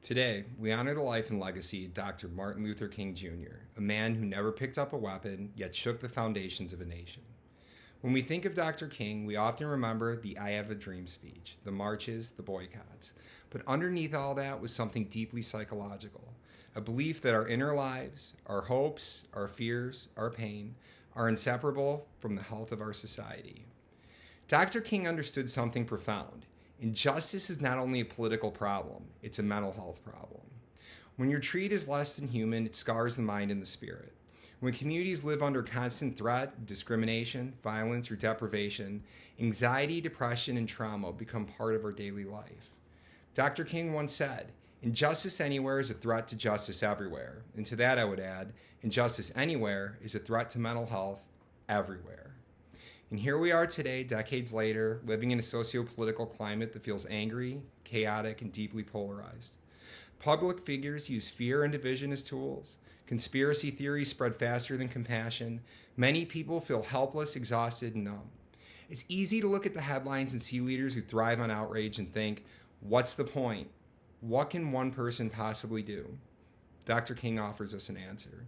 Today, we honor the life and legacy of Dr. Martin Luther King Jr., a man who never picked up a weapon yet shook the foundations of a nation. When we think of Dr. King, we often remember the I Have a Dream speech, the marches, the boycotts. But underneath all that was something deeply psychological, a belief that our inner lives, our hopes, our fears, our pain, are inseparable from the health of our society. Dr. King understood something profound. Injustice is not only a political problem, it's a mental health problem. When you're treated as less than human, it scars the mind and the spirit. When communities live under constant threat, discrimination, violence, or deprivation, anxiety, depression, and trauma become part of our daily life. Dr. King once said, "Injustice anywhere is a threat to justice everywhere." And to that I would add, injustice anywhere is a threat to mental health everywhere. And here we are today, decades later, living in a socio-political climate that feels angry, chaotic, and deeply polarized. Public figures use fear and division as tools. Conspiracy theories spread faster than compassion. Many people feel helpless, exhausted, and numb. It's easy to look at the headlines and see leaders who thrive on outrage and think, what's the point? What can one person possibly do? Dr. King offers us an answer.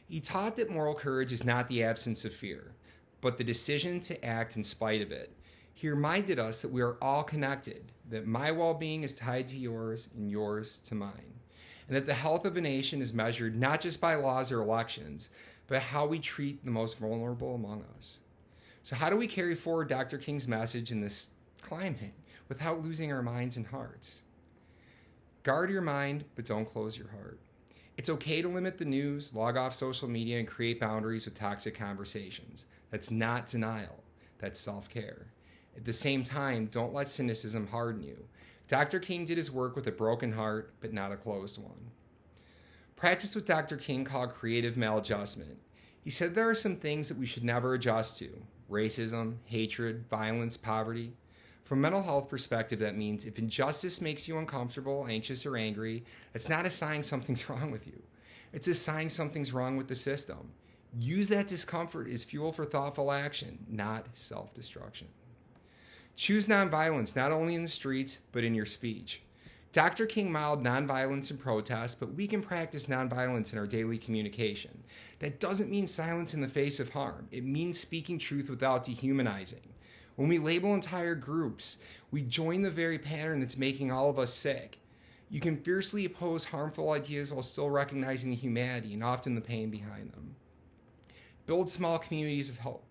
He taught that moral courage is not the absence of fear, but the decision to act in spite of it. He reminded us that we are all connected, that my well-being is tied to yours and yours to mine, and that the health of a nation is measured not just by laws or elections, but how we treat the most vulnerable among us. So how do we carry forward Dr. King's message in this climate without losing our minds and hearts? Guard your mind, but don't close your heart. It's okay to limit the news, log off social media, and create boundaries with toxic conversations. That's not denial. That's self-care. At the same time, don't let cynicism harden you. Dr. King did his work with a broken heart, but not a closed one. Practice what Dr. King called creative maladjustment. He said there are some things that we should never adjust to: racism, hatred, violence, poverty. From a mental health perspective, that means if injustice makes you uncomfortable, anxious, or angry, that's not a sign something's wrong with you. It's a sign something's wrong with the system. Use that discomfort as fuel for thoughtful action, not self-destruction. Choose nonviolence, not only in the streets, but in your speech. Dr. King modeled nonviolence in protest, but we can practice nonviolence in our daily communication. That doesn't mean silence in the face of harm. It means speaking truth without dehumanizing. When we label entire groups, we join the very pattern that's making all of us sick. You can fiercely oppose harmful ideas while still recognizing the humanity and often the pain behind them. Build small communities of hope.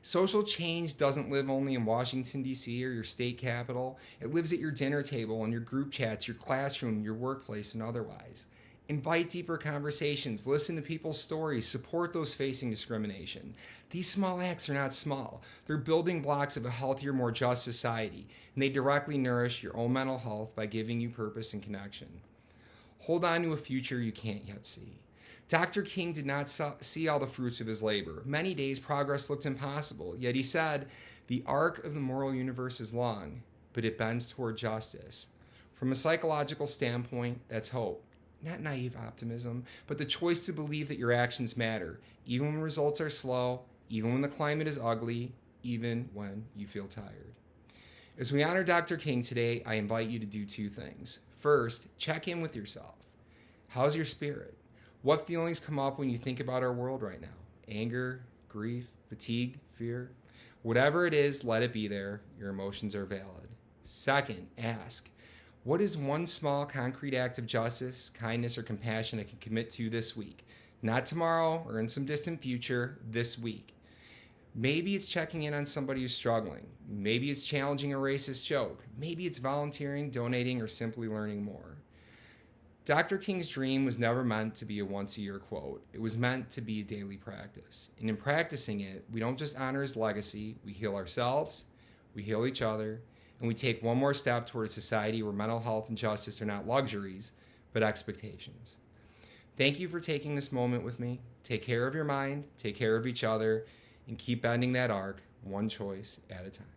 Social change doesn't live only in Washington, D.C. or your state capital. It lives at your dinner table, in your group chats, your classroom, your workplace, and otherwise. Invite deeper conversations, listen to people's stories, support those facing discrimination. These small acts are not small. They're building blocks of a healthier, more just society, and they directly nourish your own mental health by giving you purpose and connection. Hold on to a future you can't yet see. Dr. King did not see all the fruits of his labor. Many days progress looked impossible, yet he said, "The arc of the moral universe is long, but it bends toward justice." From a psychological standpoint, that's hope. Not naive optimism, but the choice to believe that your actions matter, even when results are slow, even when the climate is ugly, even when you feel tired. As we honor Dr. King today, I invite you to do two things. First, check in with yourself. How's your spirit? What feelings come up when you think about our world right now? Anger, grief, fatigue, fear? Whatever it is, let it be there. Your emotions are valid. Second, ask, what is one small concrete act of justice, kindness, or compassion I can commit to this week? Not tomorrow or in some distant future, this week. Maybe it's checking in on somebody who's struggling. Maybe it's challenging a racist joke. Maybe it's volunteering, donating, or simply learning more. Dr. King's dream was never meant to be a once-a-year quote. It was meant to be a daily practice. And in practicing it, we don't just honor his legacy, we heal ourselves, we heal each other, and we take one more step toward a society where mental health and justice are not luxuries, but expectations. Thank you for taking this moment with me. Take care of your mind, take care of each other, and keep bending that arc one choice at a time.